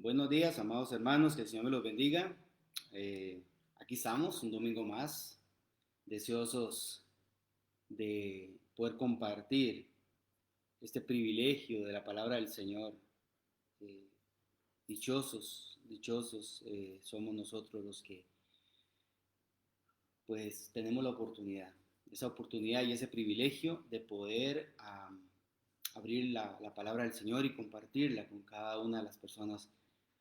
Buenos días, amados hermanos, que el Señor me los bendiga. Aquí estamos, un domingo más, deseosos de poder compartir este privilegio de la palabra del Señor. Eh, dichosos somos nosotros los que pues tenemos la oportunidad, esa oportunidad y ese privilegio de poder abrir la palabra del Señor y compartirla con cada una de las personas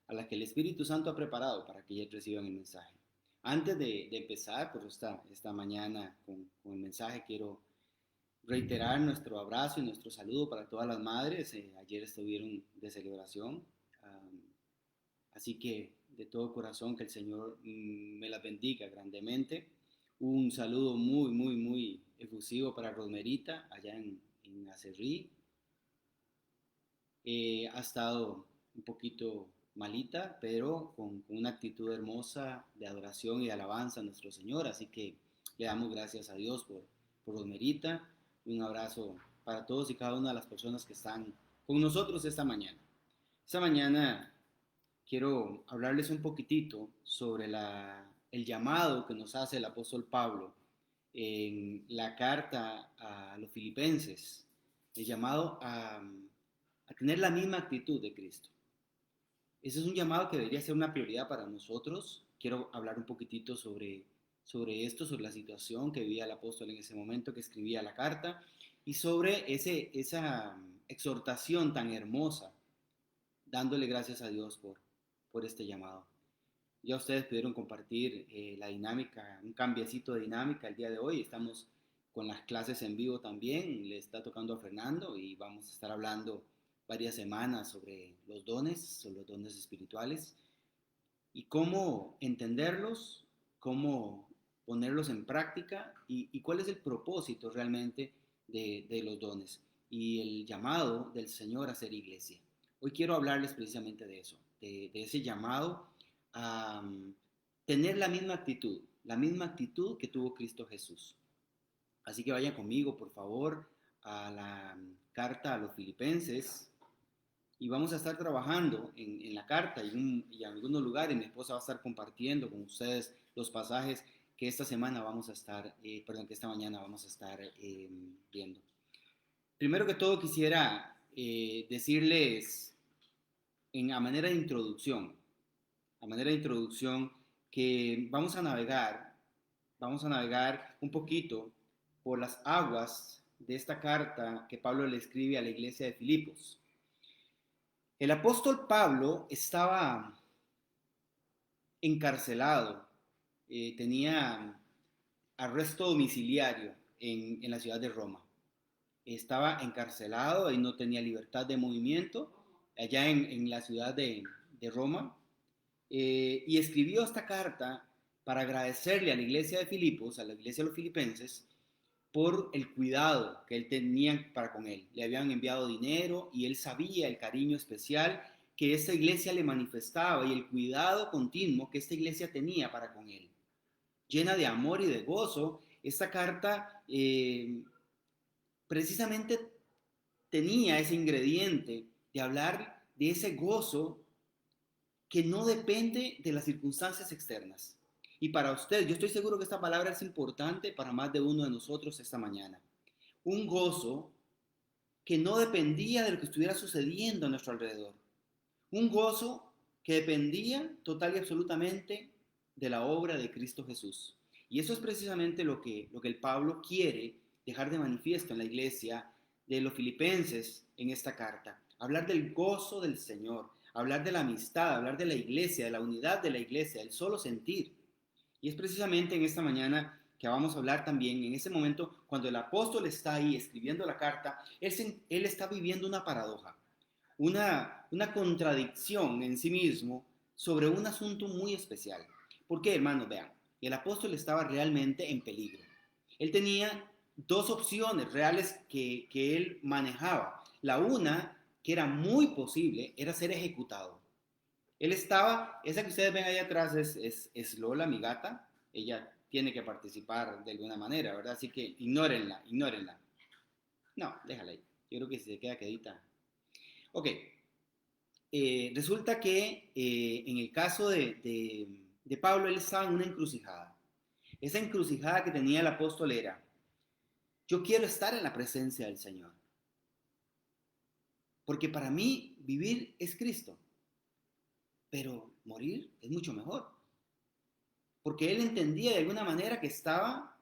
a las que el Espíritu Santo ha preparado para que ellas reciban el mensaje. Antes de empezar por esta mañana con el mensaje, quiero reiterar nuestro abrazo y nuestro saludo para todas las madres. Ayer estuvieron de celebración, um, así que de todo corazón que el Señor me las bendiga grandemente. Un saludo muy efusivo para Rosmerita allá en Acerrí. Ha estado un poquito malita, pero con una actitud hermosa de adoración y de alabanza a nuestro Señor. Así que le damos gracias a Dios por Rosmerita. Un abrazo para todos y cada una de las personas que están con nosotros esta mañana. Esta mañana quiero hablarles un poquitito sobre el llamado que nos hace el apóstol Pablo en la carta a los filipenses, el llamado a tener la misma actitud de Cristo. Ese es un llamado que debería ser una prioridad para nosotros. Quiero hablar un poquitito sobre esto, sobre la situación que vivía el apóstol en ese momento que escribía la carta y sobre esa exhortación tan hermosa, dándole gracias a Dios por este llamado. Ya ustedes pudieron compartir la dinámica, un cambiecito de dinámica el día de hoy. Estamos con las clases en vivo también. Le está tocando a Fernando y vamos a estar hablando varias semanas sobre los dones espirituales y cómo entenderlos, cómo ponerlos en práctica y cuál es el propósito realmente de los dones y el llamado del Señor a ser iglesia. Hoy quiero hablarles precisamente de eso, de ese llamado a tener la misma actitud que tuvo Cristo Jesús. Así que vayan conmigo, por favor, a la carta a los filipenses y vamos a estar trabajando en la carta y en algunos lugares. Mi esposa va a estar compartiendo con ustedes los pasajes que esta semana vamos a estar, que esta mañana vamos a estar viendo. Primero que todo quisiera decirles a manera de introducción que vamos a navegar un poquito por las aguas de esta carta que Pablo le escribe a la iglesia de Filipos. El apóstol Pablo estaba encarcelado, tenía arresto domiciliario en la ciudad de Roma. Estaba encarcelado y no tenía libertad de movimiento allá en la ciudad de Roma. Y escribió esta carta para agradecerle a la iglesia de Filipos, a la iglesia de los filipenses, por el cuidado que él tenía para con él. Le habían enviado dinero y él sabía el cariño especial que esta iglesia le manifestaba y el cuidado continuo que esta iglesia tenía para con él. Llena de amor y de gozo, esta carta precisamente tenía ese ingrediente de hablar de ese gozo que no depende de las circunstancias externas. Y para usted, yo estoy seguro que esta palabra es importante para más de uno de nosotros esta mañana. Un gozo que no dependía de lo que estuviera sucediendo a nuestro alrededor. Un gozo que dependía total y absolutamente de la obra de Cristo Jesús. Y eso es precisamente lo que el Pablo quiere dejar de manifiesto en la iglesia de los filipenses en esta carta. Hablar del gozo del Señor, hablar de la amistad, hablar de la iglesia, de la unidad de la iglesia, el solo sentir. Y es precisamente en esta mañana que vamos a hablar también, en ese momento, cuando el apóstol está ahí escribiendo la carta, él está viviendo una paradoja, una contradicción en sí mismo sobre un asunto muy especial. ¿Por qué, hermanos? Vean, el apóstol estaba realmente en peligro. Él tenía dos opciones reales que él manejaba. La una, que era muy posible, era ser ejecutado. Él estaba, esa que ustedes ven ahí atrás es Lola, mi gata. Ella tiene que participar de alguna manera, ¿verdad? Así que ignórenla, ignórenla. No, déjala ahí. Yo creo que si se queda quedita. Ok. resulta que en el caso de Pablo, él estaba en una encrucijada. Esa encrucijada que tenía el apóstol era, yo quiero estar en la presencia del Señor, porque para mí vivir es Cristo, pero morir es mucho mejor, porque él entendía de alguna manera que estaba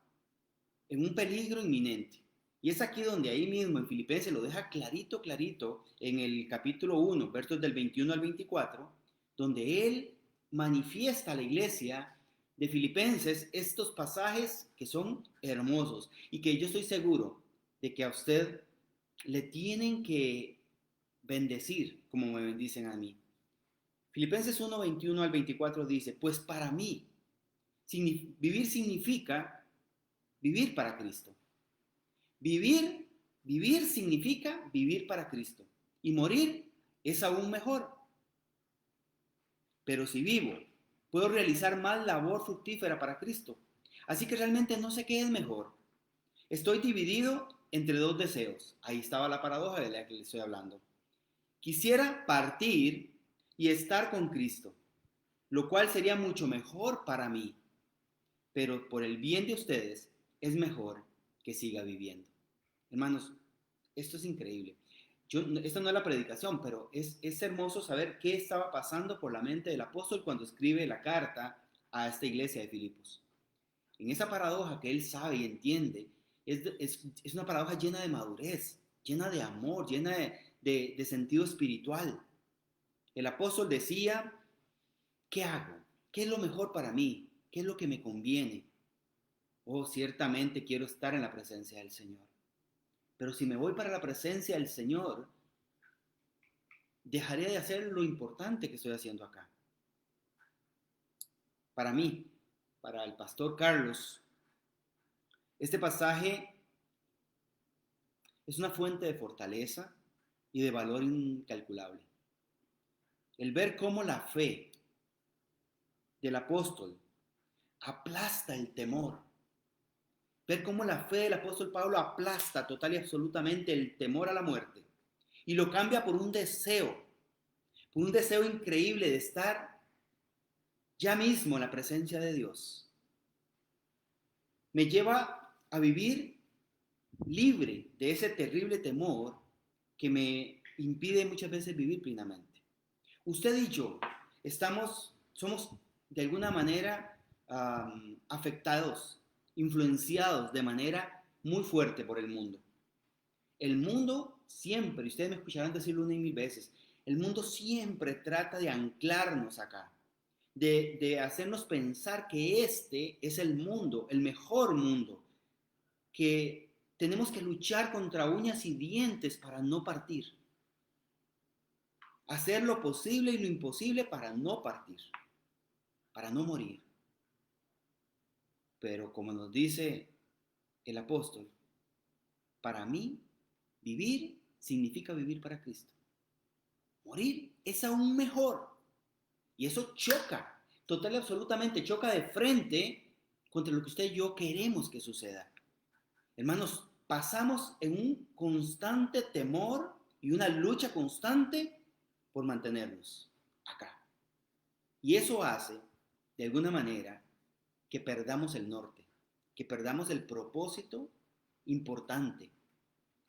en un peligro inminente. Y es aquí donde ahí mismo en Filipenses lo deja clarito, clarito, en el capítulo 1, versos del 21 al 24, donde él manifiesta a la iglesia de Filipenses estos pasajes que son hermosos y que yo estoy seguro de que a usted le tienen que bendecir como me bendicen a mí. Filipenses 1, 21 al 24 dice, pues para mí vivir significa vivir para Cristo. Vivir, vivir significa vivir para Cristo. Y morir es aún mejor. Pero si vivo, puedo realizar más labor fructífera para Cristo. Así que realmente no sé qué es mejor. Estoy dividido entre dos deseos. Ahí estaba la paradoja de la que le estoy hablando. Quisiera partir y estar con Cristo, lo cual sería mucho mejor para mí. Pero por el bien de ustedes es mejor que siga viviendo. Hermanos, esto es increíble. Esta no es la predicación, pero es hermoso saber qué estaba pasando por la mente del apóstol cuando escribe la carta a esta iglesia de Filipos. En esa paradoja que él sabe y entiende, es una paradoja llena de madurez, llena de amor, llena de sentido espiritual. El apóstol decía, ¿qué hago? ¿Qué es lo mejor para mí? ¿Qué es lo que me conviene? Oh, ciertamente quiero estar en la presencia del Señor. Pero si me voy para la presencia del Señor, dejaré de hacer lo importante que estoy haciendo acá. Para mí, para el pastor Carlos, este pasaje es una fuente de fortaleza y de valor incalculable. El ver cómo la fe del apóstol aplasta el temor. Ver cómo la fe del apóstol Pablo aplasta total y absolutamente el temor a la muerte y lo cambia por un deseo increíble de estar ya mismo en la presencia de Dios. Me lleva a vivir libre de ese terrible temor que me impide muchas veces vivir plenamente. Usted y yo somos de alguna manera afectados, influenciados de manera muy fuerte por el mundo. El mundo siempre, y ustedes me escucharán decirlo una y mil veces, el mundo siempre trata de anclarnos acá, de hacernos pensar que este es el mundo, el mejor mundo, que tenemos que luchar contra uñas y dientes para no partir. Hacer lo posible y lo imposible para no partir, para no morir. Pero como nos dice el apóstol, para mí, vivir significa vivir para Cristo. Morir es aún mejor. Y eso choca, total y absolutamente choca de frente contra lo que usted y yo queremos que suceda. Hermanos, pasamos en un constante temor y una lucha constante por mantenernos acá. Y eso hace, de alguna manera, que perdamos el norte, que perdamos el propósito importante,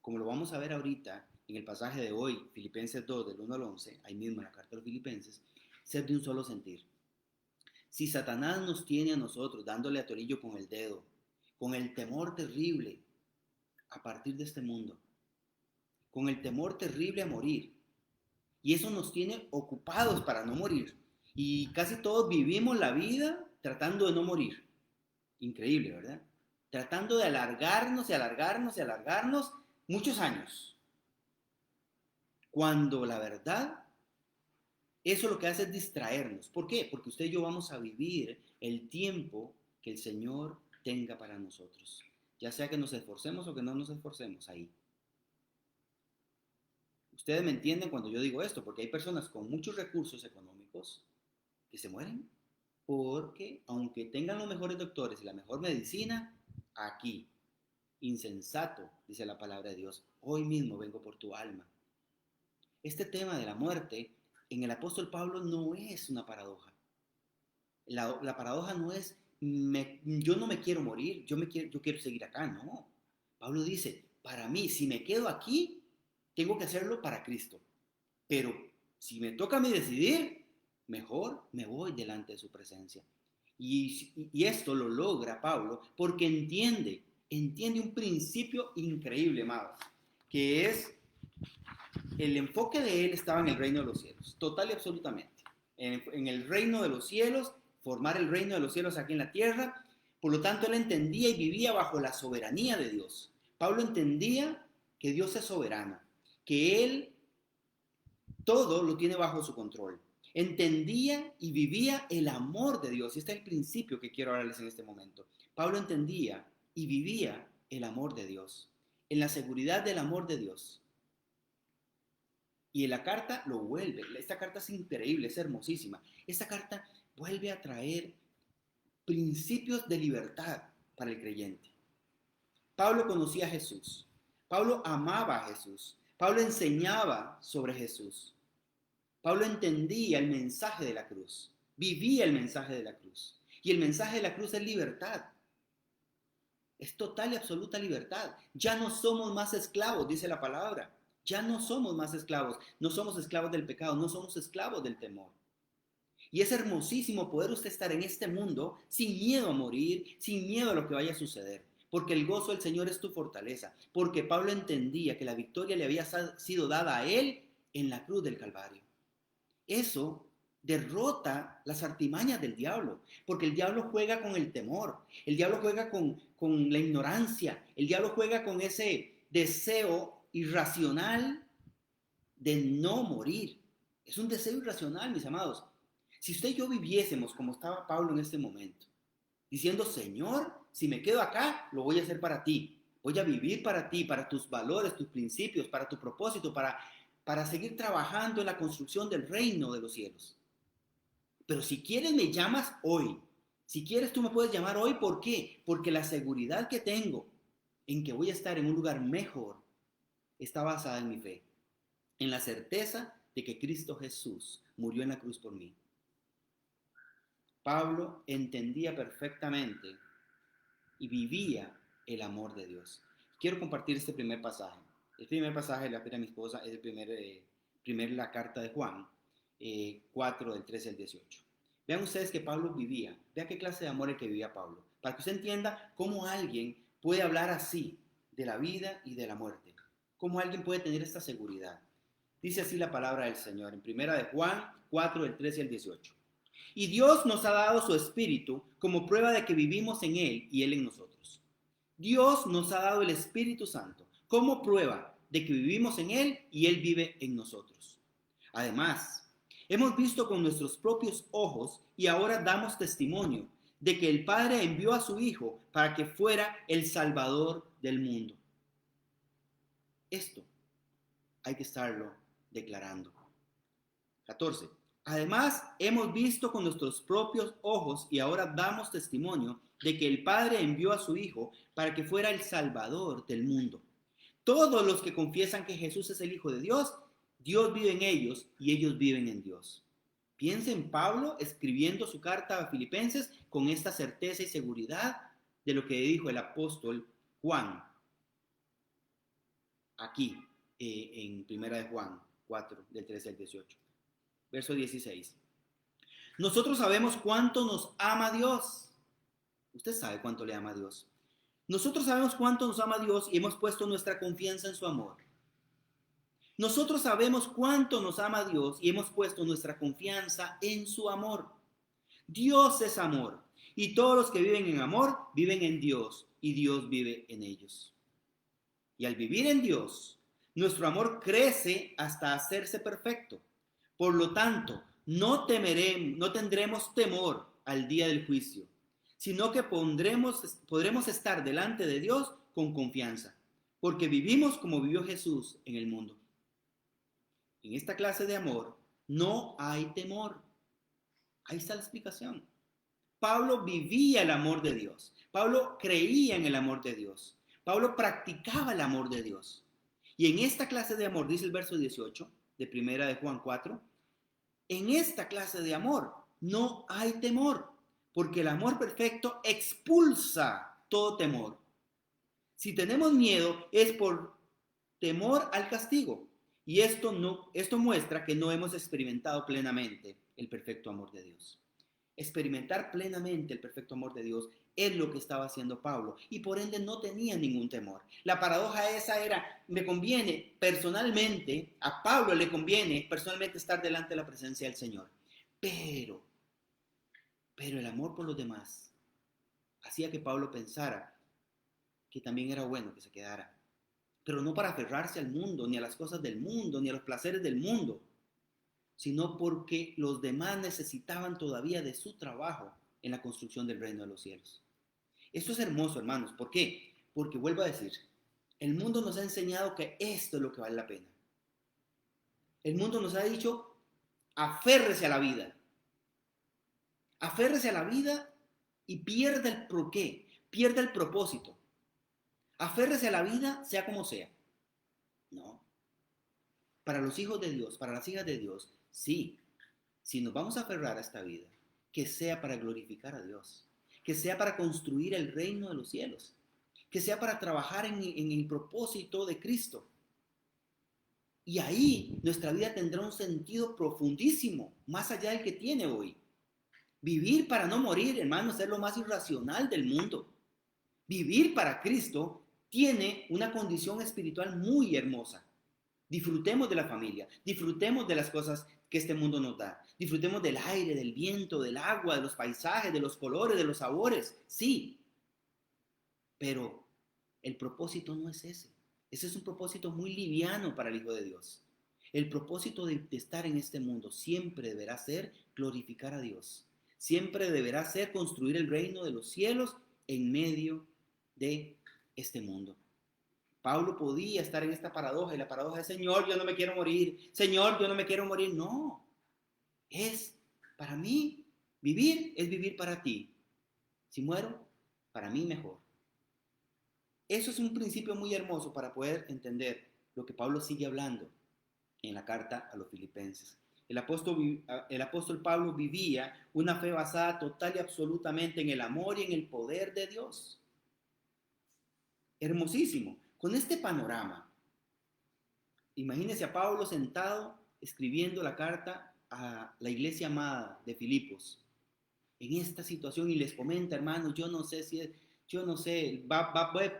como lo vamos a ver ahorita en el pasaje de hoy, Filipenses 2, del 1 al 11, ahí mismo en la carta de los Filipenses, ser de un solo sentir. Si Satanás nos tiene a nosotros dándole a torillo con el dedo, con el temor terrible a partir de este mundo, con el temor terrible a morir, y eso nos tiene ocupados para no morir, y casi todos vivimos la vida tratando de no morir. Increíble, ¿verdad? Tratando de alargarnos y alargarnos y alargarnos muchos años. Cuando la verdad, eso lo que hace es distraernos. ¿Por qué? Porque usted y yo vamos a vivir el tiempo que el Señor tenga para nosotros. Ya sea que nos esforcemos o que no nos esforcemos ahí. Ustedes me entienden cuando yo digo esto, porque hay personas con muchos recursos económicos que se mueren porque aunque tengan los mejores doctores y la mejor medicina, aquí, insensato, dice la palabra de Dios, hoy mismo vengo por tu alma. Este tema de la muerte en el apóstol Pablo no es una paradoja. La paradoja no es, yo no me quiero morir, yo quiero seguir acá, no. Pablo dice, para mí, si me quedo aquí, tengo que hacerlo para Cristo. Pero si me toca a mí decidir, mejor me voy delante de su presencia. Y esto lo logra Pablo porque entiende un principio increíble, amados, que es el enfoque de él estaba en el reino de los cielos, total y absolutamente. En el reino de los cielos, formar el reino de los cielos aquí en la tierra. Por lo tanto, él entendía y vivía bajo la soberanía de Dios. Pablo entendía que Dios es soberano, que él todo lo tiene bajo su control. Entendía y vivía el amor de Dios. Y este es el principio que quiero hablarles en este momento. Pablo entendía y vivía el amor de Dios, en la seguridad del amor de Dios. Y en la carta lo vuelve. Esta carta es increíble, es hermosísima. Esta carta vuelve a traer principios de libertad para el creyente. Pablo conocía a Jesús. Pablo amaba a Jesús. Pablo enseñaba sobre Jesús. Pablo entendía el mensaje de la cruz. Vivía el mensaje de la cruz. Y el mensaje de la cruz es libertad. Es total y absoluta libertad. Ya no somos más esclavos, dice la palabra. Ya no somos más esclavos. No somos esclavos del pecado, no somos esclavos del temor. Y es hermosísimo poder usted estar en este mundo sin miedo a morir, sin miedo a lo que vaya a suceder. Porque el gozo del Señor es tu fortaleza. Porque Pablo entendía que la victoria le había sido dada a él en la cruz del Calvario. Eso derrota las artimañas del diablo, porque el diablo juega con el temor, el diablo juega con la ignorancia, el diablo juega con ese deseo irracional de no morir. Es un deseo irracional, mis amados. Si usted y yo viviésemos como estaba Pablo en este momento, diciendo, Señor, si me quedo acá, lo voy a hacer para ti. Voy a vivir para ti, para tus valores, tus principios, para tu propósito, para seguir trabajando en la construcción del reino de los cielos. Pero si quieres me llamas hoy. Si quieres tú me puedes llamar hoy. ¿Por qué? Porque la seguridad que tengo en que voy a estar en un lugar mejor está basada en mi fe. En la certeza de que Cristo Jesús murió en la cruz por mí. Pablo entendía perfectamente y vivía el amor de Dios. Quiero compartir este primer pasaje. El primer pasaje, la pena a mi esposa, es la carta de Juan, 4 del 13 al 18. Vean ustedes que Pablo vivía, vean qué clase de amor el que vivía Pablo, para que usted entienda cómo alguien puede hablar así de la vida y de la muerte, cómo alguien puede tener esta seguridad. Dice así la palabra del Señor, en primera de Juan 4 del 13 al 18. Y Dios nos ha dado su Espíritu como prueba de que vivimos en Él y Él en nosotros. Dios nos ha dado el Espíritu Santo como prueba de que vivimos en Él y Él vive en nosotros. Además, hemos visto con nuestros propios ojos y ahora damos testimonio de que el Padre envió a su Hijo para que fuera el Salvador del mundo. Esto hay que estarlo declarando. 14. Además, hemos visto con nuestros propios ojos y ahora damos testimonio de que el Padre envió a su Hijo para que fuera el Salvador del mundo. Todos los que confiesan que Jesús es el Hijo de Dios, Dios vive en ellos y ellos viven en Dios. Piensa en Pablo escribiendo su carta a Filipenses con esta certeza y seguridad de lo que dijo el apóstol Juan aquí en primera de Juan 4, del 13 al 18. Verso 16. Nosotros sabemos cuánto nos ama Dios. Usted sabe cuánto le ama a Dios. Nosotros sabemos cuánto nos ama Dios y hemos puesto nuestra confianza en su amor. Nosotros sabemos cuánto nos ama Dios y hemos puesto nuestra confianza en su amor. Dios es amor y todos los que viven en amor viven en Dios y Dios vive en ellos. Y al vivir en Dios, nuestro amor crece hasta hacerse perfecto. Por lo tanto, no tendremos temor al día del juicio, sino que podremos estar delante de Dios con confianza, porque vivimos como vivió Jesús en el mundo. En esta clase de amor no hay temor. Ahí está la explicación. Pablo vivía el amor de Dios. Pablo creía en el amor de Dios. Pablo practicaba el amor de Dios. Y en esta clase de amor, dice el verso 18 de primera de Juan 4, En esta clase de amor no hay temor, porque el amor perfecto expulsa todo temor. Si tenemos miedo es por temor al castigo. Y esto muestra que no hemos experimentado plenamente el perfecto amor de Dios. Experimentar plenamente el perfecto amor de Dios es lo que estaba haciendo Pablo y por ende no tenía ningún temor. La paradoja esa era, me conviene personalmente, a Pablo le conviene personalmente estar delante de la presencia del Señor. Pero el amor por los demás hacía que Pablo pensara que también era bueno que se quedara. Pero no para aferrarse al mundo, ni a las cosas del mundo, ni a los placeres del mundo, sino porque los demás necesitaban todavía de su trabajo en la construcción del reino de los cielos. Esto es hermoso, hermanos. ¿Por qué? Porque vuelvo a decir, el mundo nos ha enseñado que esto es lo que vale la pena. El mundo nos ha dicho, aférrese a la vida. Aférrese a la vida y pierda el porqué, pierda el propósito. Aférrese a la vida, sea como sea. No. Para los hijos de Dios, para las hijas de Dios, sí. Si nos vamos a aferrar a esta vida, que sea para glorificar a Dios, que sea para construir el reino de los cielos, que sea para trabajar en el propósito de Cristo. Y ahí nuestra vida tendrá un sentido profundísimo, más allá del que tiene hoy. Vivir para no morir, hermanos, es lo más irracional del mundo. Vivir para Cristo tiene una condición espiritual muy hermosa. Disfrutemos de la familia, disfrutemos de las cosas que este mundo nos da. Disfrutemos del aire, del viento, del agua, de los paisajes, de los colores, de los sabores. Sí, pero el propósito no es ese. Ese es un propósito muy liviano para el Hijo de Dios. El propósito de estar en este mundo siempre deberá ser glorificar a Dios. Siempre deberá ser construir el reino de los cielos en medio de este mundo. Pablo podía estar en esta paradoja y la paradoja es, Señor, yo no me quiero morir. Señor, yo no me quiero morir. No, es para mí, vivir es vivir para ti. Si muero, para mí mejor. Eso es un principio muy hermoso para poder entender lo que Pablo sigue hablando en la carta a los filipenses. El apóstol Pablo vivía una fe basada total y absolutamente en el amor y en el poder de Dios. Hermosísimo. Con este panorama, imagínese a Pablo sentado escribiendo la carta a la iglesia amada de Filipos en esta situación y les comenta, hermanos, yo no sé si es, yo no sé,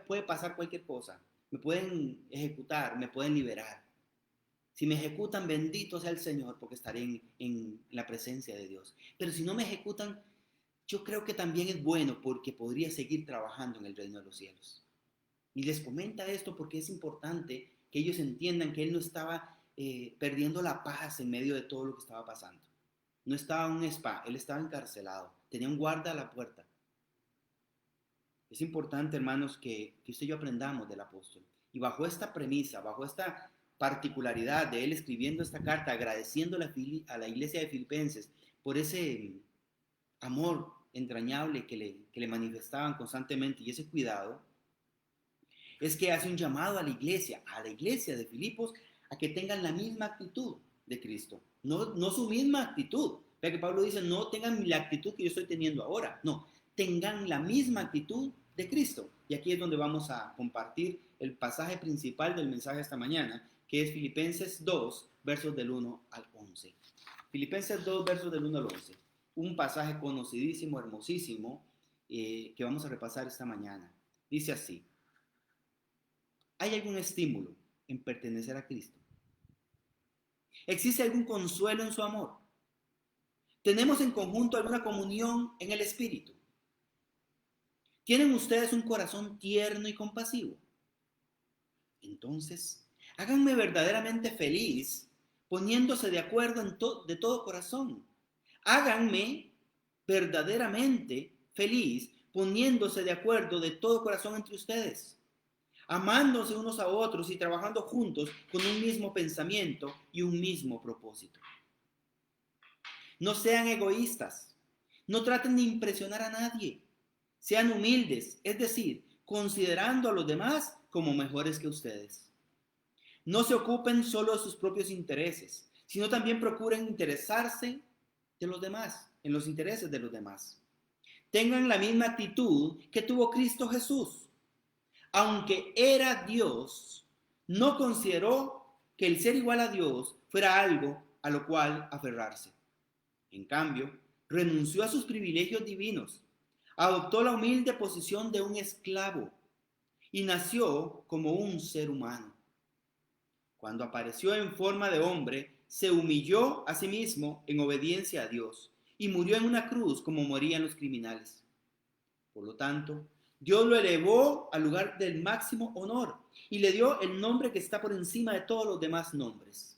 puede pasar cualquier cosa. Me pueden ejecutar, me pueden liberar. Si me ejecutan, bendito sea el Señor, porque estaré en la presencia de Dios. Pero si no me ejecutan, yo creo que también es bueno porque podría seguir trabajando en el reino de los cielos. Y les comenta esto porque es importante que ellos entiendan que él no estaba perdiendo la paz en medio de todo lo que estaba pasando. No estaba en un spa, él estaba encarcelado, tenía un guarda a la puerta. Es importante, hermanos, que usted y yo aprendamos del apóstol. Y bajo esta premisa, bajo esta particularidad de él escribiendo esta carta, agradeciéndole a la iglesia de Filipenses por ese amor entrañable que le manifestaban constantemente y ese cuidado, es que hace un llamado a la iglesia de Filipos, a que tengan la misma actitud de Cristo. No su misma actitud. Vea que Pablo dice, no tengan la actitud que yo estoy teniendo ahora. No, tengan la misma actitud de Cristo. Y aquí es donde vamos a compartir el pasaje principal del mensaje esta mañana, que es Filipenses 2, versos del 1 al 11. Filipenses 2, versos del 1 al 11. Un pasaje conocidísimo, hermosísimo, que vamos a repasar esta mañana. Dice así: ¿hay algún estímulo en pertenecer a Cristo? ¿Existe algún consuelo en su amor? ¿Tenemos en conjunto alguna comunión en el Espíritu? ¿Tienen ustedes un corazón tierno y compasivo? Entonces, háganme verdaderamente feliz poniéndose de acuerdo de todo corazón. Háganme verdaderamente feliz poniéndose de acuerdo de todo corazón entre ustedes, amándose unos a otros y trabajando juntos con un mismo pensamiento y un mismo propósito. No sean egoístas, no traten de impresionar a nadie, sean humildes, es decir, considerando a los demás como mejores que ustedes. No se ocupen solo de sus propios intereses, sino también procuren interesarse de los demás, en los intereses de los demás. Tengan la misma actitud que tuvo Cristo Jesús. Aunque era Dios, no consideró que el ser igual a Dios fuera algo a lo cual aferrarse. En cambio, renunció a sus privilegios divinos, adoptó la humilde posición de un esclavo y nació como un ser humano. Cuando apareció en forma de hombre, se humilló a sí mismo en obediencia a Dios y murió en una cruz como morían los criminales. Por lo tanto, Dios lo elevó al lugar del máximo honor y le dio el nombre que está por encima de todos los demás nombres,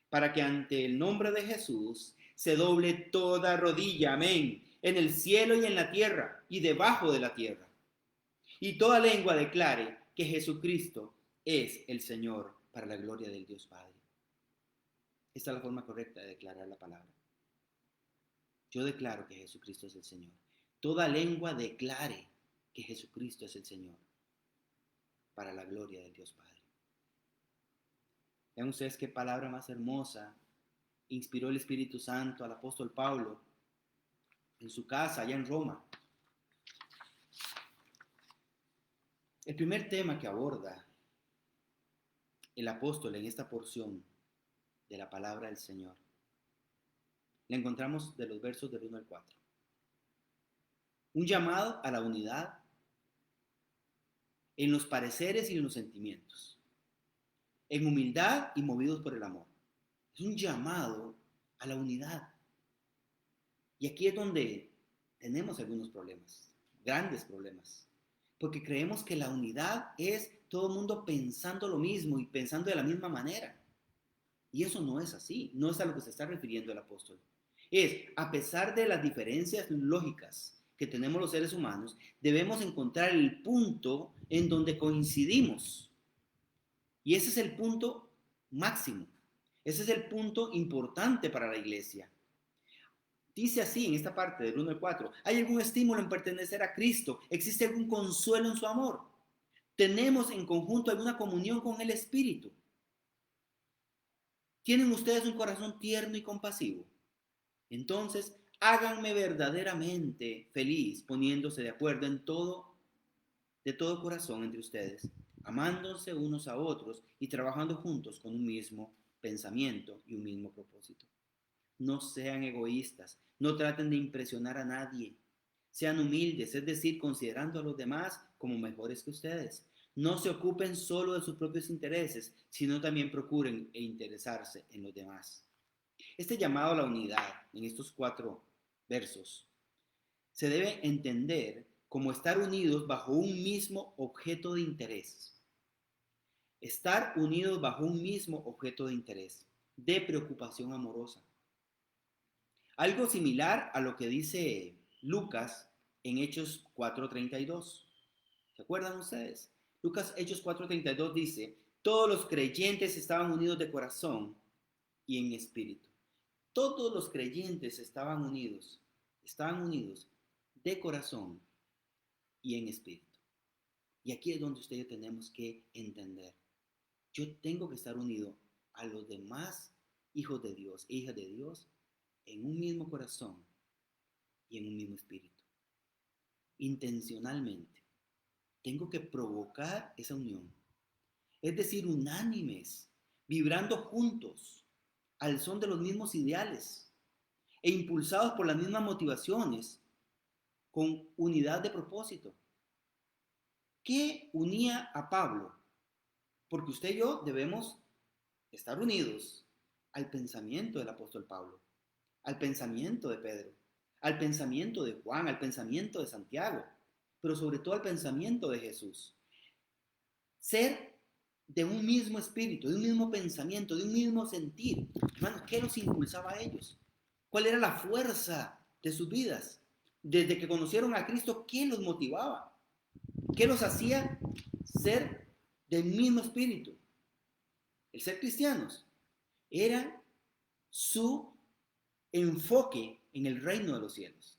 para que ante el nombre de Jesús se doble toda rodilla, amén, en el cielo y en la tierra y debajo de la tierra, y toda lengua declare que Jesucristo es el Señor, para la gloria del Dios Padre. Esta es la forma correcta de declarar la palabra. Yo declaro que Jesucristo es el Señor. Toda lengua declare que Jesucristo es el Señor, para la gloria del Dios Padre. Vean ustedes qué palabra más hermosa inspiró el Espíritu Santo al apóstol Pablo en su casa allá en Roma. El primer tema que aborda el apóstol en esta porción de la palabra del Señor la encontramos de los versos del 1 al 4. Un llamado a la unidad en los pareceres y en los sentimientos, en humildad y movidos por el amor. Es un llamado a la unidad. Y aquí es donde tenemos algunos problemas, grandes problemas, porque creemos que la unidad es todo el mundo pensando lo mismo y pensando de la misma manera. Y eso no es así, no es a lo que se está refiriendo el apóstol. Es, a pesar de las diferencias lógicas que tenemos los seres humanos, debemos encontrar el punto en donde coincidimos. Y ese es el punto máximo. Ese es el punto importante para la iglesia. Dice así en esta parte del 1 al 4, ¿hay algún estímulo en pertenecer a Cristo? ¿Existe algún consuelo en su amor? ¿Tenemos en conjunto alguna comunión con el Espíritu? ¿Tienen ustedes un corazón tierno y compasivo? Entonces, háganme verdaderamente feliz poniéndose de acuerdo en todo, de todo corazón entre ustedes, amándose unos a otros y trabajando juntos con un mismo pensamiento y un mismo propósito. No sean egoístas, no traten de impresionar a nadie. Sean humildes, es decir, considerando a los demás como mejores que ustedes. No se ocupen solo de sus propios intereses, sino también procuren interesarse en los demás. Este llamado a la unidad en estos 4 versos se debe entender como estar unidos bajo un mismo objeto de interés. Estar unidos bajo un mismo objeto de interés, de preocupación amorosa. Algo similar a lo que dice Lucas en Hechos 4:32. ¿Se acuerdan ustedes? Lucas Hechos 4:32 dice, todos los creyentes estaban unidos de corazón y en espíritu. Todos los creyentes estaban unidos de corazón y en espíritu. Y aquí es donde ustedes tenemos que entender. Yo tengo que estar unido a los demás hijos de Dios e hijas de Dios en un mismo corazón y en un mismo espíritu. Intencionalmente. Tengo que provocar esa unión. Es decir, unánimes, vibrando juntos, al son de los mismos ideales e impulsados por las mismas motivaciones, con unidad de propósito. ¿Qué unía a Pablo? Porque usted y yo debemos estar unidos al pensamiento del apóstol Pablo, al pensamiento de Pedro, al pensamiento de Juan, al pensamiento de Santiago, pero sobre todo al pensamiento de Jesús. Ser de un mismo espíritu, de un mismo pensamiento, de un mismo sentir. Hermanos, ¿qué los impulsaba a ellos? ¿Cuál era la fuerza de sus vidas? Desde que conocieron a Cristo, ¿qué los motivaba? ¿Qué los hacía ser del mismo espíritu? El ser cristianos era su enfoque en el reino de los cielos.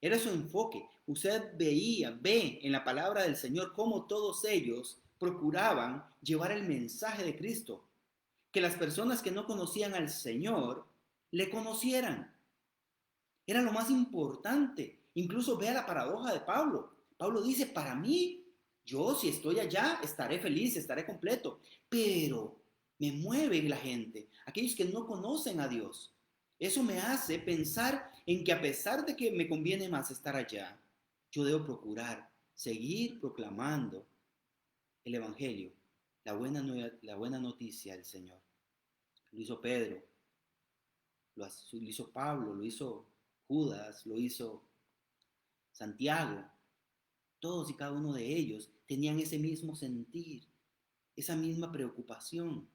Era su enfoque. Usted ve en la palabra del Señor cómo todos ellos procuraban llevar el mensaje de Cristo. que las personas que no conocían al Señor le conocieran. Era lo más importante. Incluso vea la paradoja de Pablo. Pablo dice, para mí, yo si estoy allá, estaré feliz, estaré completo. Pero me mueve la gente, aquellos que no conocen a Dios. Eso me hace pensar en que a pesar de que me conviene más estar allá, yo debo procurar seguir proclamando el Evangelio, la buena noticia del Señor. Lo hizo Pedro, lo hizo Pablo, lo hizo Judas, lo hizo Santiago. Todos y cada uno de ellos tenían ese mismo sentir, esa misma preocupación,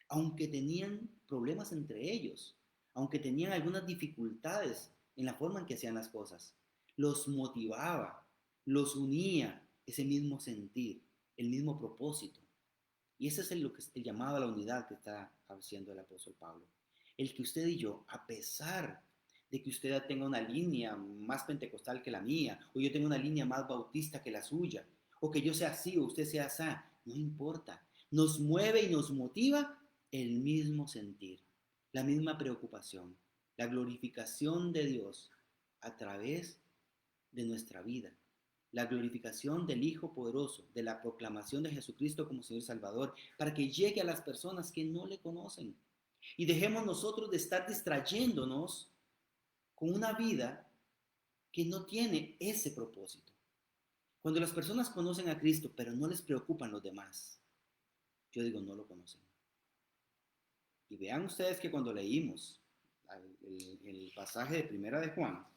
aunque tenían problemas entre ellos, aunque tenían algunas dificultades en la forma en que hacían las cosas. Los motivaba, los unía ese mismo sentir, el mismo propósito. Y ese es el llamado a la unidad que está haciendo el apóstol Pablo. El que usted y yo, a pesar de que usted tenga una línea más pentecostal que la mía, o yo tenga una línea más bautista que la suya, o que yo sea así o usted sea así, no importa. Nos mueve y nos motiva el mismo sentir, la misma preocupación, la glorificación de Dios a través de nuestra vida, la glorificación del Hijo poderoso, de la proclamación de Jesucristo como Señor y Salvador, para que llegue a las personas que no le conocen. Y dejemos nosotros de estar distrayéndonos con una vida que no tiene ese propósito. Cuando las personas conocen a Cristo, pero no les preocupan los demás, yo digo, no lo conocen. Y vean ustedes que cuando leímos el pasaje de Primera de Juan,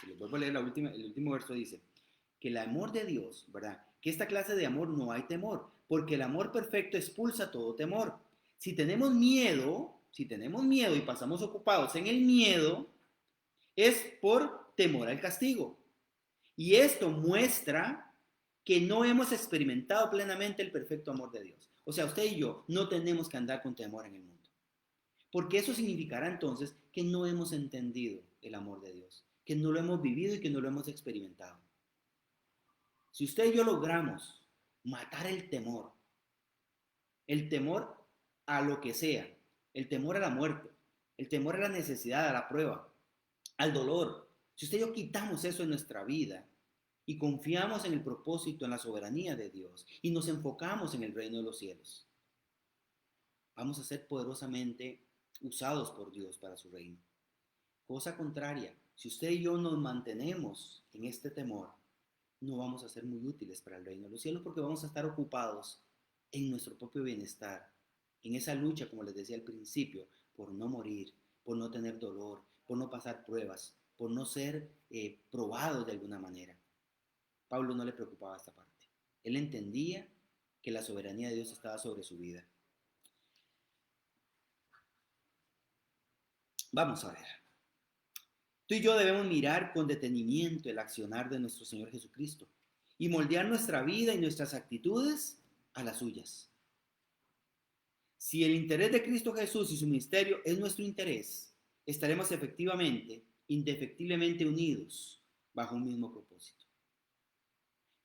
si les vuelvo a leer el último verso, dice que el amor de Dios, ¿verdad? Que esta clase de amor no hay temor, porque el amor perfecto expulsa todo temor. Si tenemos miedo y pasamos ocupados en el miedo, es por temor al castigo. Y esto muestra que no hemos experimentado plenamente el perfecto amor de Dios. O sea, usted y yo no tenemos que andar con temor en el mundo. Porque eso significará entonces que no hemos entendido el amor de Dios, que no lo hemos vivido y que no lo hemos experimentado. Si usted y yo logramos matar el temor a lo que sea, el temor a la muerte, el temor a la necesidad, a la prueba, al dolor, si usted y yo quitamos eso en nuestra vida y confiamos en el propósito, en la soberanía de Dios y nos enfocamos en el reino de los cielos, vamos a ser poderosamente usados por Dios para su reino. Cosa contraria, si usted y yo nos mantenemos en este temor, no vamos a ser muy útiles para el reino de los cielos porque vamos a estar ocupados en nuestro propio bienestar, en esa lucha, como les decía al principio, por no morir, por no tener dolor, por no pasar pruebas, por no ser probados de alguna manera. Pablo no le preocupaba esta parte. Él entendía que la soberanía de Dios estaba sobre su vida. Vamos a ver. Tú y yo debemos mirar con detenimiento el accionar de nuestro Señor Jesucristo y moldear nuestra vida y nuestras actitudes a las suyas. Si el interés de Cristo Jesús y su ministerio es nuestro interés, estaremos efectivamente, indefectiblemente unidos bajo un mismo propósito.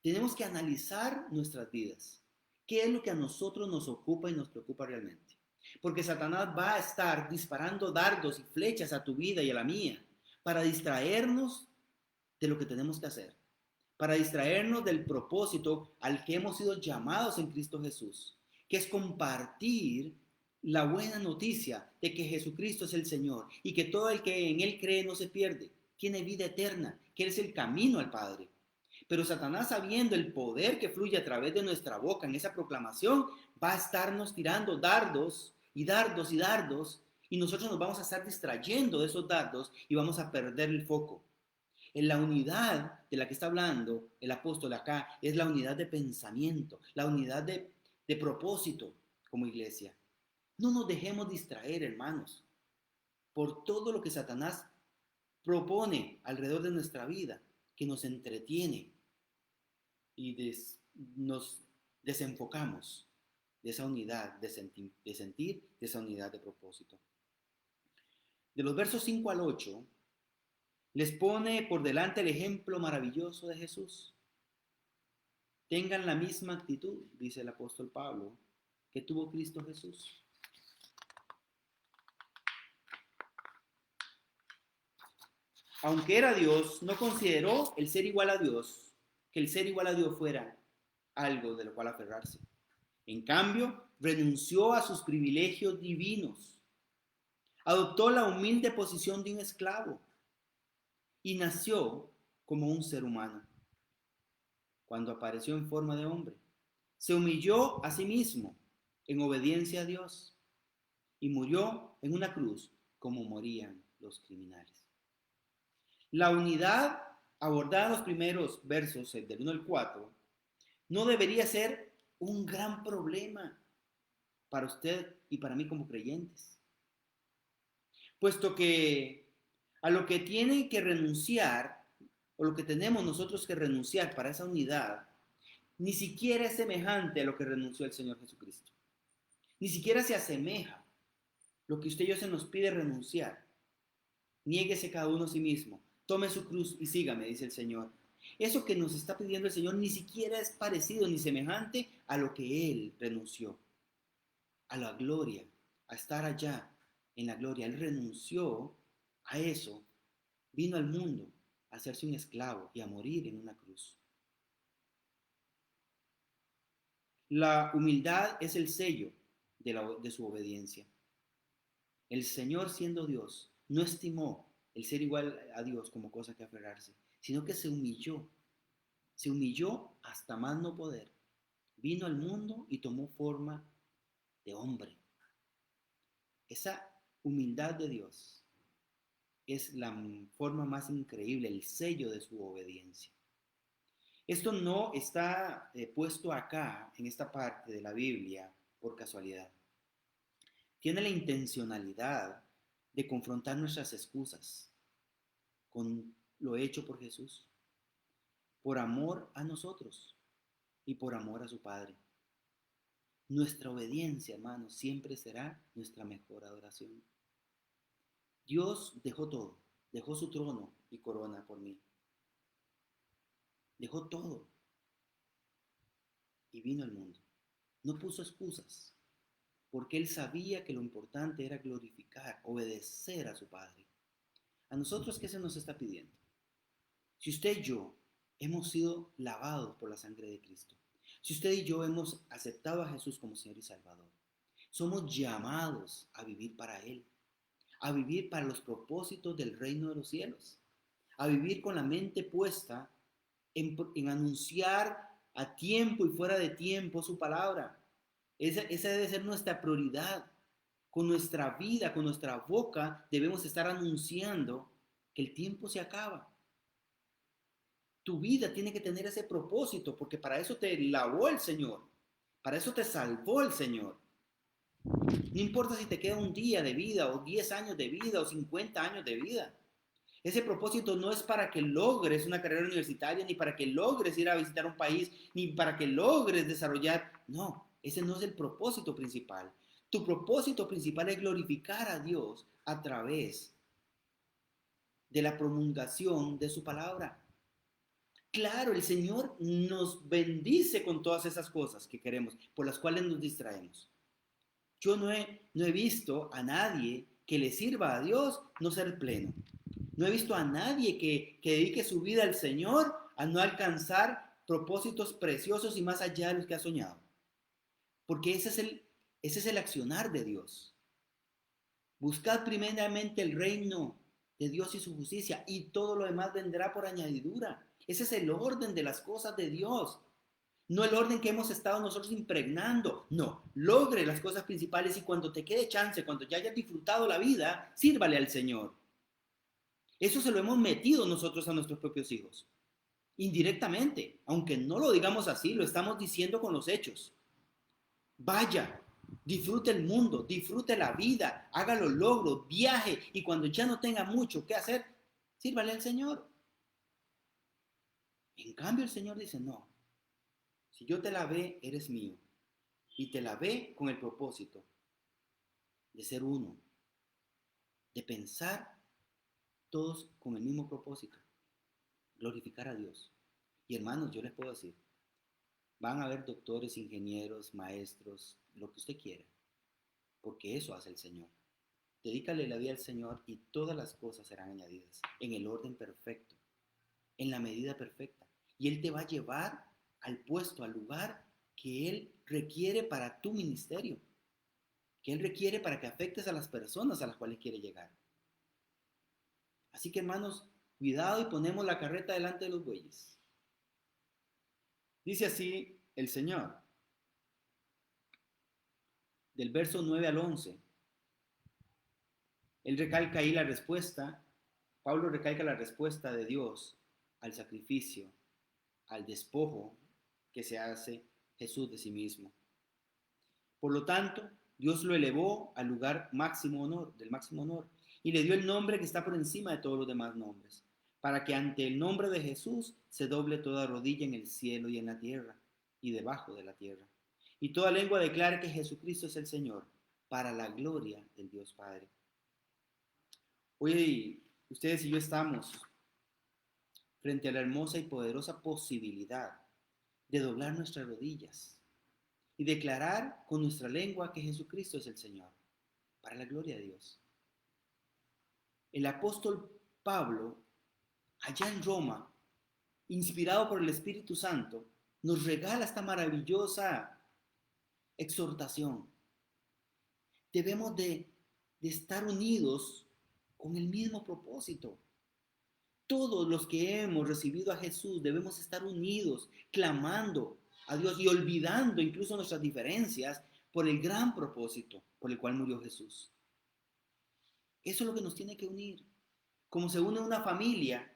Tenemos que analizar nuestras vidas. ¿Qué es lo que a nosotros nos ocupa y nos preocupa realmente? Porque Satanás va a estar disparando dardos y flechas a tu vida y a la mía para distraernos de lo que tenemos que hacer, para distraernos del propósito al que hemos sido llamados en Cristo Jesús, que es compartir la buena noticia de que Jesucristo es el Señor y que todo el que en Él cree no se pierde, tiene vida eterna, que Él es el camino al Padre. Pero Satanás, sabiendo el poder que fluye a través de nuestra boca en esa proclamación, va a estarnos tirando dardos y dardos y dardos, y nosotros nos vamos a estar distrayendo de esos dardos y vamos a perder el foco. En la unidad de la que está hablando el apóstol acá es la unidad de pensamiento, la unidad de propósito como iglesia. No nos dejemos distraer, hermanos, por todo lo que Satanás propone alrededor de nuestra vida, que nos entretiene y nos desenfocamos de esa unidad de sentir, de esa unidad de propósito. De los versos 5 al 8, les pone por delante el ejemplo maravilloso de Jesús. Tengan la misma actitud, dice el apóstol Pablo, que tuvo Cristo Jesús. aunque era Dios, no consideró el ser igual a Dios, que el ser igual a Dios fuera algo de lo cual aferrarse. En cambio, renunció a sus privilegios divinos, adoptó la humilde posición de un esclavo y nació como un ser humano. Cuando apareció en forma de hombre, se humilló a sí mismo en obediencia a Dios y murió en una cruz como morían los criminales. La unidad abordada en los primeros versos, del 1 al 4, no debería ser un gran problema para usted y para mí como creyentes, puesto que a lo que tiene que renunciar, o lo que tenemos nosotros que renunciar para esa unidad, ni siquiera es semejante a lo que renunció el Señor Jesucristo. Ni siquiera se asemeja lo que usted y yo se nos pide renunciar. Niéguese cada uno a sí mismo, tome su cruz y sígame, dice el Señor. Eso que nos está pidiendo el Señor ni siquiera es parecido ni semejante a lo que Él renunció, a la gloria, a estar allá en la gloria. Él renunció a eso, vino al mundo a hacerse un esclavo y a morir en una cruz. La humildad es el sello de su obediencia. El Señor, siendo Dios, no estimó el ser igual a Dios como cosa que aferrarse, sino que se humilló hasta más no poder. Vino al mundo y tomó forma de hombre. Esa humildad de Dios es la forma más increíble, el sello de su obediencia. Esto no está puesto acá, en esta parte de la Biblia, por casualidad. Tiene la intencionalidad de confrontar nuestras excusas con lo hecho por Jesús, por amor a nosotros y por amor a su Padre. Nuestra obediencia, hermanos, siempre será nuestra mejor adoración. Dios dejó todo, dejó su trono y corona por mí. Dejó todo y vino al mundo. No puso excusas, porque Él sabía que lo importante era glorificar, obedecer a su Padre. ¿A nosotros qué se nos está pidiendo? Si usted y yo hemos sido lavados por la sangre de Cristo, si usted y yo hemos aceptado a Jesús como Señor y Salvador, somos llamados a vivir para Él, a vivir para los propósitos del reino de los cielos, a vivir con la mente puesta en anunciar a tiempo y fuera de tiempo su palabra. Esa debe ser nuestra prioridad. Con nuestra vida, con nuestra boca, debemos estar anunciando que el tiempo se acaba. Tu vida tiene que tener ese propósito, porque para eso te lavó el Señor, para eso te salvó el Señor. No importa si te queda un día de vida, o 10 años de vida, o 50 años de vida. Ese propósito no es para que logres una carrera universitaria, ni para que logres ir a visitar un país, ni para que logres desarrollar. No, ese no es el propósito principal. Tu propósito principal es glorificar a Dios a través de la promulgación de su palabra. Claro, el Señor nos bendice con todas esas cosas que queremos, por las cuales nos distraemos. Yo no he visto a nadie que le sirva a Dios no ser pleno. No he visto a nadie que dedique su vida al Señor a no alcanzar propósitos preciosos y más allá de los que ha soñado. Porque ese es el accionar de Dios. Buscad primeramente el reino de Dios y su justicia, y todo lo demás vendrá por añadidura. Ese es el orden de las cosas de Dios. No el orden que hemos estado nosotros impregnando. No, logre las cosas principales y cuando te quede chance, cuando ya hayas disfrutado la vida, sírvale al Señor. Eso se lo hemos metido nosotros a nuestros propios hijos. Indirectamente, aunque no lo digamos así, lo estamos diciendo con los hechos. Vaya, disfrute el mundo, disfrute la vida, haga los logros, viaje y cuando ya no tenga mucho que hacer, sírvale al Señor. En cambio el Señor dice, no, si yo te lavé, eres mío. Y te lavé con el propósito de ser uno, de pensar todos con el mismo propósito, glorificar a Dios. Y hermanos, yo les puedo decir, van a haber doctores, ingenieros, maestros, lo que usted quiera, porque eso hace el Señor. Dedícale la vida al Señor y todas las cosas serán añadidas en el orden perfecto, en la medida perfecta. Y Él te va a llevar al puesto, al lugar que Él requiere para tu ministerio, que Él requiere para que afectes a las personas a las cuales quiere llegar. Así que hermanos, cuidado y ponemos la carreta delante de los bueyes. Dice así el Señor, del verso 9 al 11. Él recalca ahí la respuesta, Pablo recalca la respuesta de Dios al sacrificio, al despojo que se hace Jesús de sí mismo. Por lo tanto, Dios lo elevó al lugar máximo honor, del máximo honor, y le dio el nombre que está por encima de todos los demás nombres, para que ante el nombre de Jesús se doble toda rodilla en el cielo y en la tierra, y debajo de la tierra, y toda lengua declare que Jesucristo es el Señor, para la gloria del Dios Padre. Hoy ustedes y yo estamos frente a la hermosa y poderosa posibilidad de doblar nuestras rodillas y declarar con nuestra lengua que Jesucristo es el Señor, para la gloria de Dios. El apóstol Pablo, allá en Roma, inspirado por el Espíritu Santo, nos regala esta maravillosa exhortación. Debemos de estar unidos con el mismo propósito. Todos los que hemos recibido a Jesús debemos estar unidos, clamando a Dios y olvidando incluso nuestras diferencias por el gran propósito por el cual murió Jesús. Eso es lo que nos tiene que unir. Como se une una familia,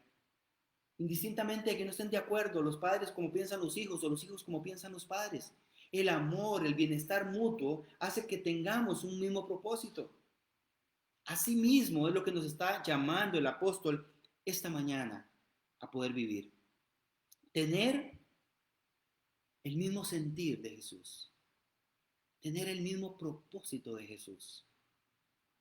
indistintamente de que no estén de acuerdo los padres como piensan los hijos o los hijos como piensan los padres. El amor, el bienestar mutuo hace que tengamos un mismo propósito. Asimismo es lo que nos está llamando el apóstol esta mañana a poder vivir. Tener el mismo sentir de Jesús. Tener el mismo propósito de Jesús.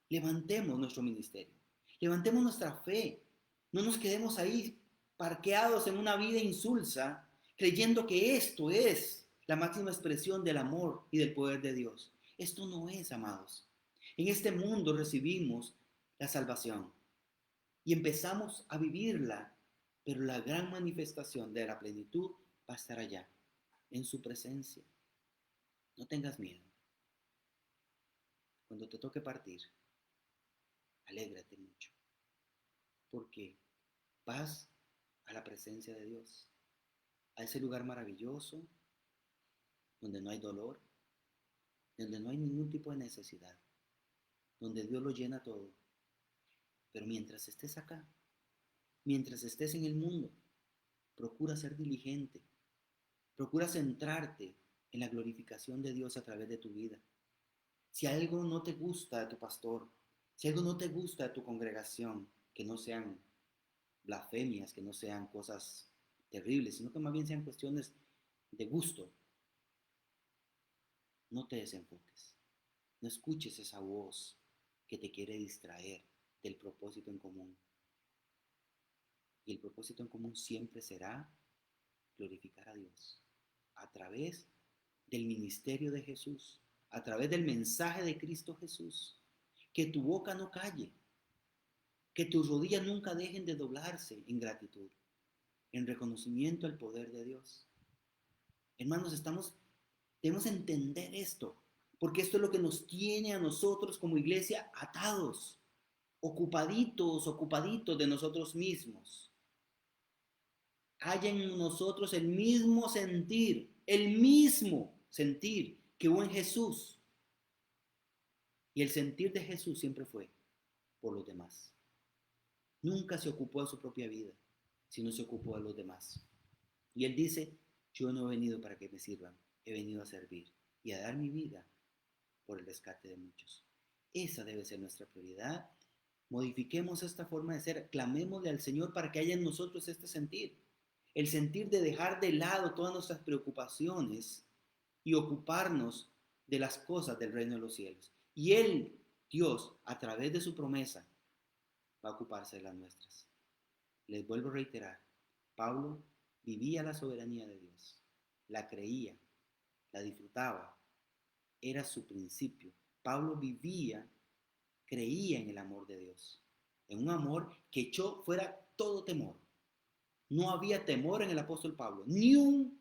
Levantemos nuestro ministerio. Levantemos nuestra fe. No nos quedemos ahí parqueados en una vida insulsa, creyendo que esto es la máxima expresión del amor y del poder de Dios. Esto no es, amados. En este mundo recibimos la salvación y empezamos a vivirla, pero la gran manifestación de la plenitud va a estar allá, en su presencia. No tengas miedo. Cuando te toque partir, alégrate mucho, porque vas a la presencia de Dios, a ese lugar maravilloso donde no hay dolor, donde no hay ningún tipo de necesidad, donde Dios lo llena todo. Pero mientras estés acá, mientras estés en el mundo, procura ser diligente, procura centrarte en la glorificación de Dios a través de tu vida. Si algo no te gusta de tu pastor, si algo no te gusta de tu congregación, que no sean blasfemias, que no sean cosas terribles, sino que más bien sean cuestiones de gusto, no te desenfoques. No escuches esa voz que te quiere distraer del propósito en común. Y el propósito en común siempre será glorificar a Dios a través del ministerio de Jesús, a través del mensaje de Cristo Jesús. Que tu boca no calle, que tus rodillas nunca dejen de doblarse en gratitud, en reconocimiento al poder de Dios. Hermanos, debemos entender esto, porque esto es lo que nos tiene a nosotros como iglesia atados, ocupaditos de nosotros mismos. Hay en nosotros el mismo sentir que hubo en Jesús. Y el sentir de Jesús siempre fue por los demás. Nunca se ocupó de su propia vida, sino se ocupó de los demás. Y él dice, yo no he venido para que me sirvan, he venido a servir y a dar mi vida por el rescate de muchos. Esa debe ser nuestra prioridad. Modifiquemos esta forma de ser, clamémosle al Señor para que haya en nosotros este sentir. El sentir de dejar de lado todas nuestras preocupaciones y ocuparnos de las cosas del reino de los cielos. Y Él, Dios, a través de su promesa, va a ocuparse de las nuestras. Les vuelvo a reiterar, Pablo vivía la soberanía de Dios, la creía, la disfrutaba, era su principio. Pablo vivía creía en el amor de Dios, en un amor que echó fuera todo temor. No había temor en el apóstol Pablo, ni un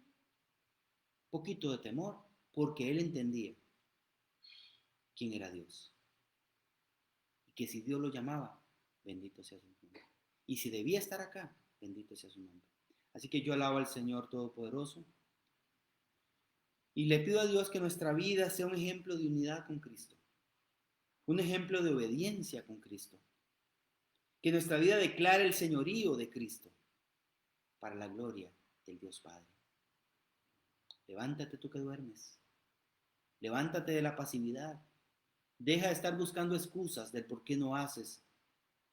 poquito de temor, porque él entendía quién era Dios. Y que si Dios lo llamaba, bendito sea su nombre. Y si debía estar acá, bendito sea su nombre. Así que yo alabo al Señor Todopoderoso y le pido a Dios que nuestra vida sea un ejemplo de unidad con Cristo, un ejemplo de obediencia con Cristo, que nuestra vida declare el señorío de Cristo para la gloria del Dios Padre. Levántate tú que duermes, levántate de la pasividad, deja de estar buscando excusas del por qué no haces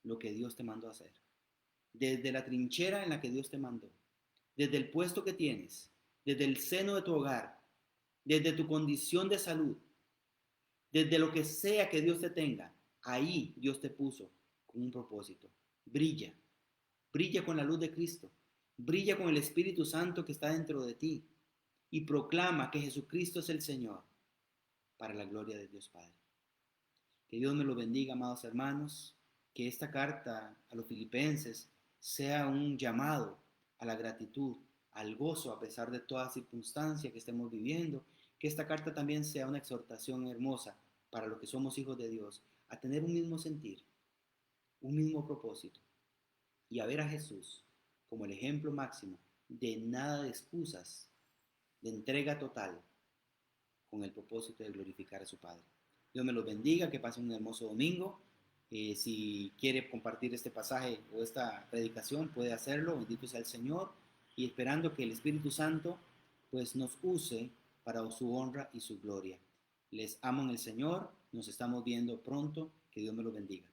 lo que Dios te mandó a hacer. Desde la trinchera en la que Dios te mandó, desde el puesto que tienes, desde el seno de tu hogar, desde tu condición de salud, desde lo que sea que Dios te tenga, ahí Dios te puso con un propósito. Brilla, brilla con la luz de Cristo, brilla con el Espíritu Santo que está dentro de ti y proclama que Jesucristo es el Señor para la gloria de Dios Padre. Que Dios me lo bendiga, amados hermanos, que esta carta a los filipenses sea un llamado a la gratitud, al gozo a pesar de toda circunstancia que estemos viviendo, que esta carta también sea una exhortación hermosa para los que somos hijos de Dios, a tener un mismo sentir, un mismo propósito y a ver a Jesús como el ejemplo máximo de nada de excusas, de entrega total con el propósito de glorificar a su Padre. Dios me los bendiga, que pasen un hermoso domingo. Si quiere compartir este pasaje o esta predicación, puede hacerlo, bendito sea el Señor, y esperando que el Espíritu Santo pues nos use para su honra y su gloria. Les amo en el Señor, nos estamos viendo pronto, que Dios me los bendiga.